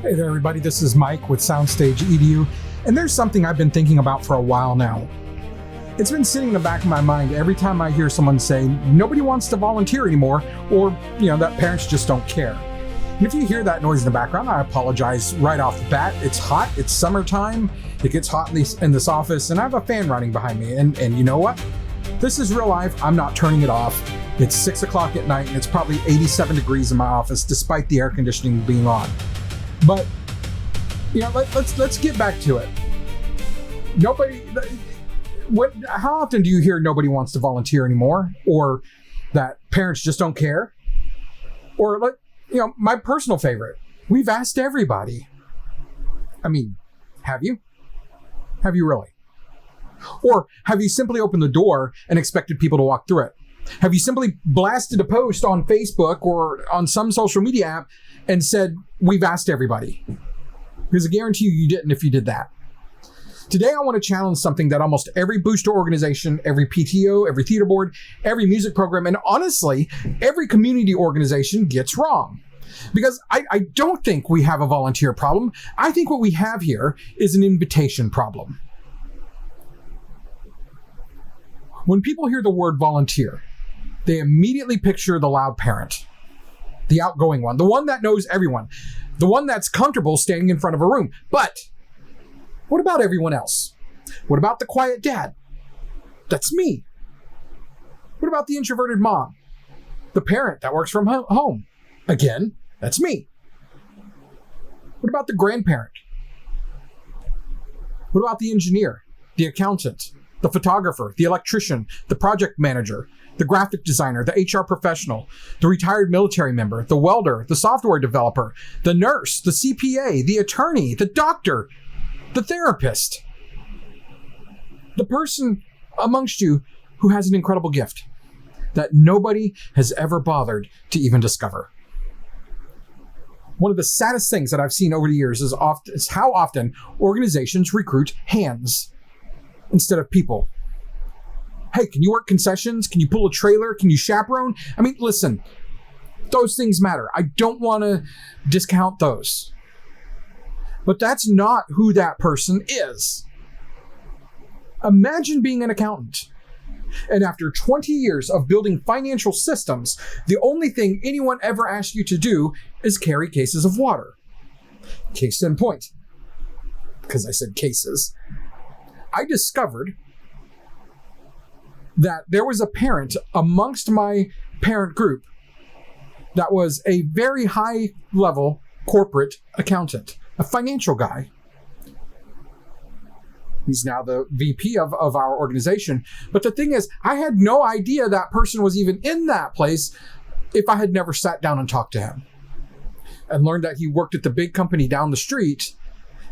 Hey there, everybody. This is Mike with Soundstage EDU, and there's something I've been thinking about for a while now. It's been sitting in the back of my mind every time I hear someone say nobody wants to volunteer anymore, or that parents just don't care. And if you hear that noise in the background, I apologize right off the bat. It's hot. It's summertime. It gets hot in this office, and I have a fan running behind me. And you know what? This is real life. I'm not turning it off. It's 6 o'clock at night, and it's probably 87 degrees in my office, despite the air conditioning being on. But let's get back to it. How often do you hear nobody wants to volunteer anymore, or that parents just don't care? Or my personal favorite, we've asked everybody. I mean, have you? Have you really? Or have you simply opened the door and expected people to walk through it? Have you simply blasted a post on Facebook or on some social media app and said, we've asked everybody? Because I guarantee you didn't if you did that. Today, I want to challenge something that almost every booster organization, every PTO, every theater board, every music program, and honestly, every community organization gets wrong. Because I don't think we have a volunteer problem. I think what we have here is an invitation problem. When people hear the word volunteer, they immediately picture the loud parent, the outgoing one, the one that knows everyone, the one that's comfortable standing in front of a room. But what about everyone else? What about the quiet dad? That's me. What about the introverted mom? The parent that works from home? Again, that's me. What about the grandparent? What about the engineer, the accountant, the photographer, the electrician, the project manager, the graphic designer, the HR professional, the retired military member, the welder, the software developer, the nurse, the CPA, the attorney, the doctor, the therapist, the person amongst you who has an incredible gift that nobody has ever bothered to even discover. One of the saddest things that I've seen over the years is how often organizations recruit hands instead of people. Hey, can you work concessions? Can you pull a trailer? Can you chaperone? I mean, listen, those things matter. I don't want to discount those. But that's not who that person is. Imagine being an accountant, and after 20 years of building financial systems, the only thing anyone ever asked you to do is carry cases of water. Case in point, because I said cases, I discovered that there was a parent amongst my parent group that was a very high-level corporate accountant, a financial guy. He's now the VP of our organization. But the thing is, I had no idea that person was even in that place if I had never sat down and talked to him and learned that he worked at the big company down the street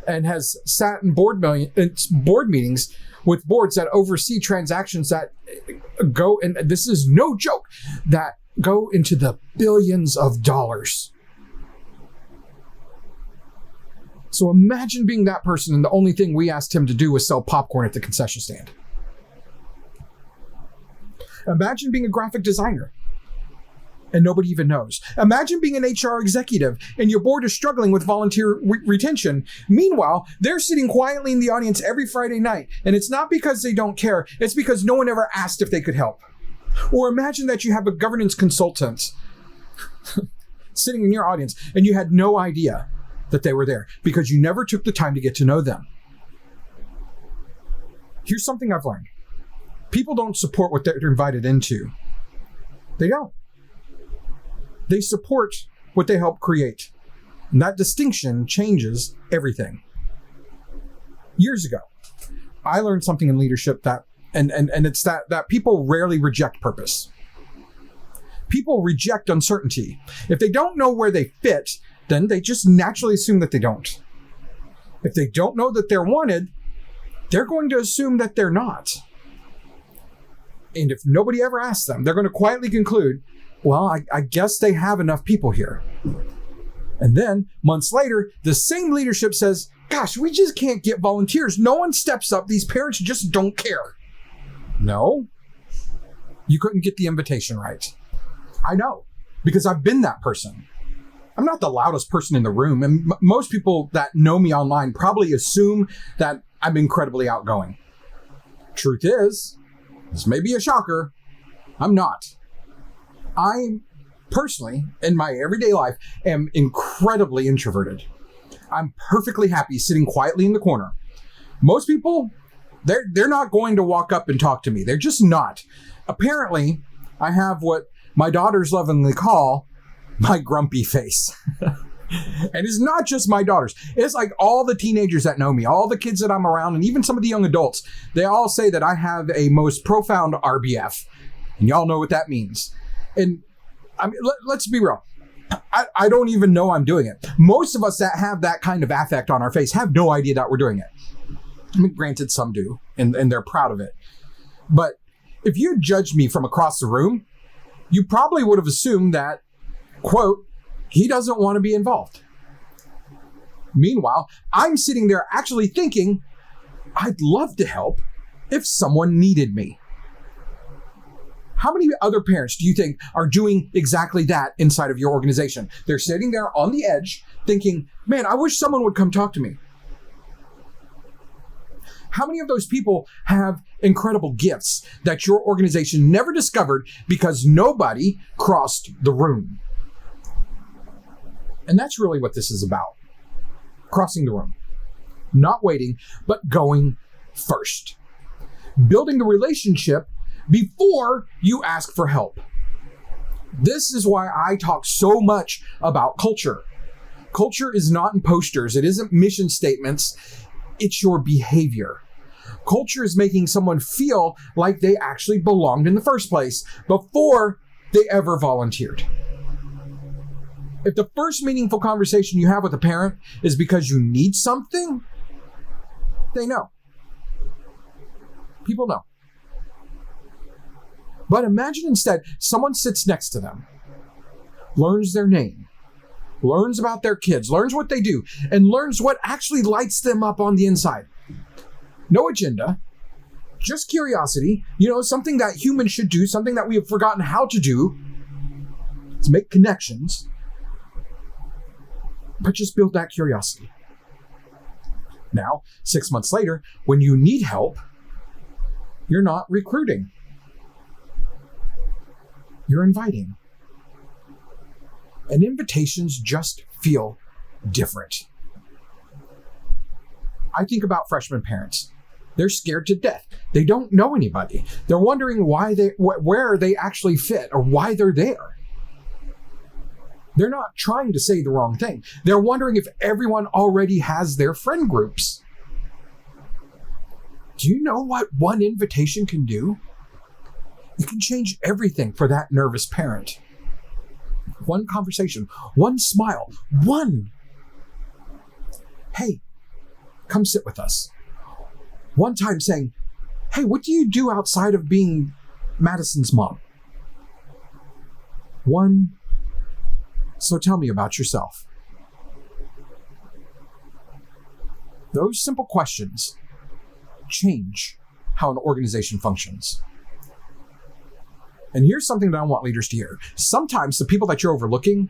and has sat in board meetings with boards that oversee transactions that go, and this is no joke, that go into the billions of dollars. So imagine being that person, and the only thing we asked him to do was sell popcorn at the concession stand. Imagine being a graphic designer and nobody even knows. Imagine being an HR executive and your board is struggling with volunteer retention. Meanwhile, they're sitting quietly in the audience every Friday night, and it's not because they don't care, it's because no one ever asked if they could help. Or imagine that you have a governance consultant sitting in your audience and you had no idea that they were there because you never took the time to get to know them. Here's something I've learned. People don't support what they're invited into. They don't. They support what they help create. And that distinction changes everything. Years ago, I learned something in leadership that it's that people rarely reject purpose. People reject uncertainty. If they don't know where they fit, then they just naturally assume that they don't. If they don't know that they're wanted, they're going to assume that they're not. And if nobody ever asks them, they're going to quietly conclude, well, I guess they have enough people here. And then months later, the same leadership says, gosh, we just can't get volunteers. No one steps up. These parents just don't care. No, you couldn't get the invitation right. I know, because I've been that person. I'm not the loudest person in the room, and most people that know me online probably assume that I'm incredibly outgoing. Truth is, this may be a shocker, I'm not. I personally, in my everyday life, am incredibly introverted. I'm perfectly happy sitting quietly in the corner. Most people, they're not going to walk up and talk to me. They're just not. Apparently, I have what my daughters lovingly call my grumpy face. And it's not just my daughters. It's like all the teenagers that know me, all the kids that I'm around, and even some of the young adults, they all say that I have a most profound RBF. And y'all know what that means. And I mean, let's be real. I don't even know I'm doing it. Most of us that have that kind of affect on our face have no idea that we're doing it. I mean, granted, some do, and they're proud of it. But if you judged me from across the room, you probably would have assumed that, quote, he doesn't want to be involved. Meanwhile, I'm sitting there actually thinking, I'd love to help if someone needed me. How many other parents do you think are doing exactly that inside of your organization? They're sitting there on the edge thinking, man, I wish someone would come talk to me. How many of those people have incredible gifts that your organization never discovered because nobody crossed the room? And that's really what this is about. Crossing the room. Not waiting, but going first. Building the relationship before you ask for help. This is why I talk so much about culture. Culture is not in posters. It isn't mission statements. It's your behavior. Culture is making someone feel like they actually belonged in the first place before they ever volunteered. If the first meaningful conversation you have with a parent is because you need something, they know. People know. But imagine instead someone sits next to them, learns their name, learns about their kids, learns what they do, and learns what actually lights them up on the inside. No agenda, just curiosity, something that humans should do, something that we have forgotten how to do, to make connections, but just build that curiosity. Now, 6 months later, when you need help, you're not recruiting. You're inviting. And invitations just feel different. I think about freshman parents. They're scared to death. They don't know anybody. They're wondering where they actually fit or why they're there. They're not trying to say the wrong thing. They're wondering if everyone already has their friend groups. Do you know what one invitation can do? It can change everything for that nervous parent. One conversation, one smile, one, hey, come sit with us. One time saying, hey, what do you do outside of being Madison's mom? One, so tell me about yourself. Those simple questions change how an organization functions. And here's something that I want leaders to hear. Sometimes the people that you're overlooking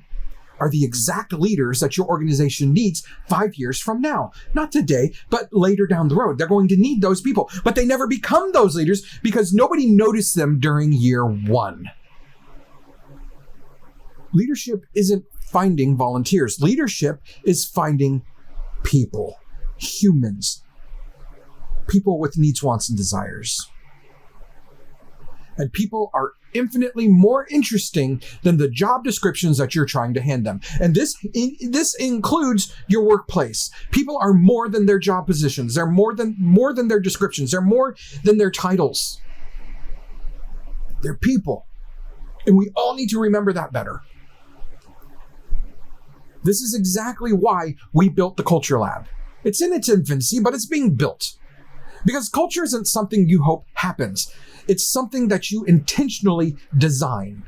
are the exact leaders that your organization needs 5 years from now. Not today, but later down the road. They're going to need those people, but they never become those leaders because nobody noticed them during year one. Leadership isn't finding volunteers. Leadership is finding people, humans, people with needs, wants, and desires. And people are infinitely more interesting than the job descriptions that you're trying to hand them. And this includes your workplace. People are more than their job positions. They're more than their descriptions. They're more than their titles. They're people. And we all need to remember that better. This is exactly why we built the Culture Lab. It's in its infancy, but it's being built. Because culture isn't something you hope happens. It's something that you intentionally design.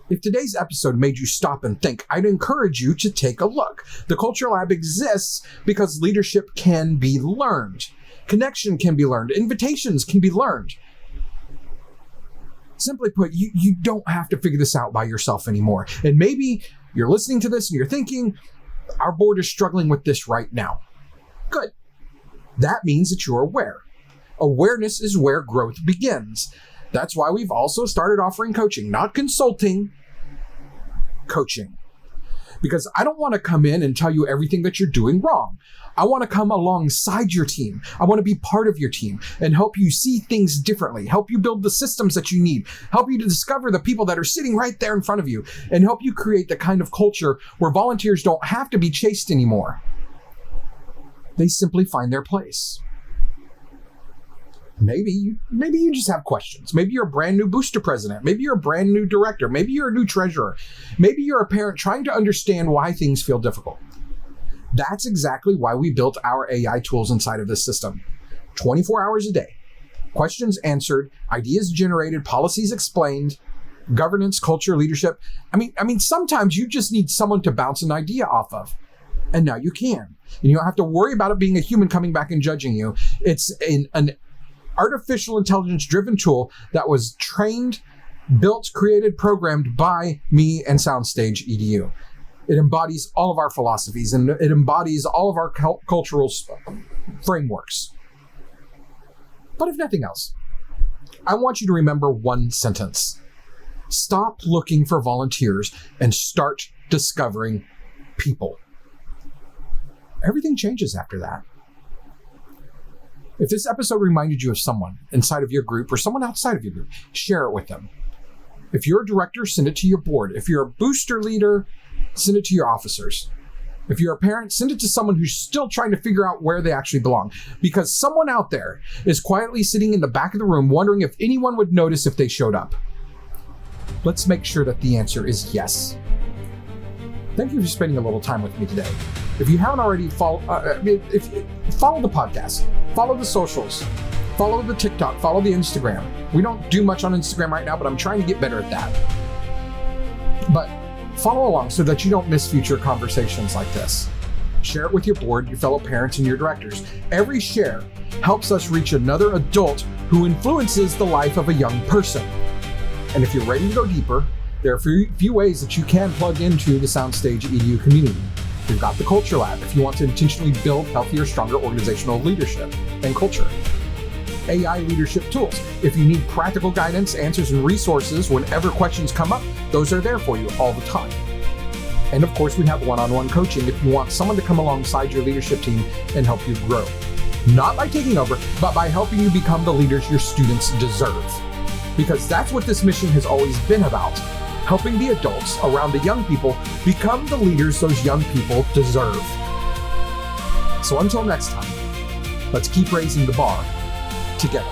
If today's episode made you stop and think, I'd encourage you to take a look. The Culture Lab exists because leadership can be learned. Connection can be learned. Invitations can be learned. Simply put, you don't have to figure this out by yourself anymore. And maybe you're listening to this and you're thinking, our board is struggling with this right now. Good. That means that you're aware. Awareness is where growth begins. That's why we've also started offering coaching, not consulting, coaching. Because I don't want to come in and tell you everything that you're doing wrong. I want to come alongside your team. I want to be part of your team and help you see things differently, help you build the systems that you need, help you to discover the people that are sitting right there in front of you, and help you create the kind of culture where volunteers don't have to be chased anymore. They simply find their place. Maybe you just have questions. Maybe you're a brand new booster president. Maybe you're a brand new director. Maybe you're a new treasurer. Maybe you're a parent trying to understand why things feel difficult. That's exactly why we built our AI tools inside of this system. 24 hours a day. Questions answered, ideas generated, policies explained, governance, culture, leadership. I mean, sometimes you just need someone to bounce an idea off of. And now you can. And you don't have to worry about it being a human coming back and judging you. It's an artificial intelligence-driven tool that was trained, built, created, programmed by me and Soundstage EDU. It embodies all of our philosophies and it embodies all of our cultural frameworks. But if nothing else, I want you to remember one sentence. Stop looking for volunteers and start discovering people. Everything changes after that. If this episode reminded you of someone inside of your group or someone outside of your group, share it with them. If you're a director, send it to your board. If you're a booster leader, send it to your officers. If you're a parent, send it to someone who's still trying to figure out where they actually belong. Because someone out there is quietly sitting in the back of the room wondering if anyone would notice if they showed up. Let's make sure that the answer is yes. Thank you for spending a little time with me today. If you haven't already, follow the podcast, follow the socials, follow the TikTok, follow the Instagram. We don't do much on Instagram right now, but I'm trying to get better at that. But follow along so that you don't miss future conversations like this. Share it with your board, your fellow parents, and your directors. Every share helps us reach another adult who influences the life of a young person. And if you're ready to go deeper, there are a few ways that you can plug into the Soundstage EDU community. We've got the Culture Lab if you want to intentionally build healthier, stronger organizational leadership and culture. AI leadership tools. If you need practical guidance, answers, and resources whenever questions come up, those are there for you all the time. And of course, we have one-on-one coaching if you want someone to come alongside your leadership team and help you grow. Not by taking over, but by helping you become the leaders your students deserve. Because that's what this mission has always been about. Helping the adults around the young people become the leaders those young people deserve. So until next time, let's keep raising the bar together.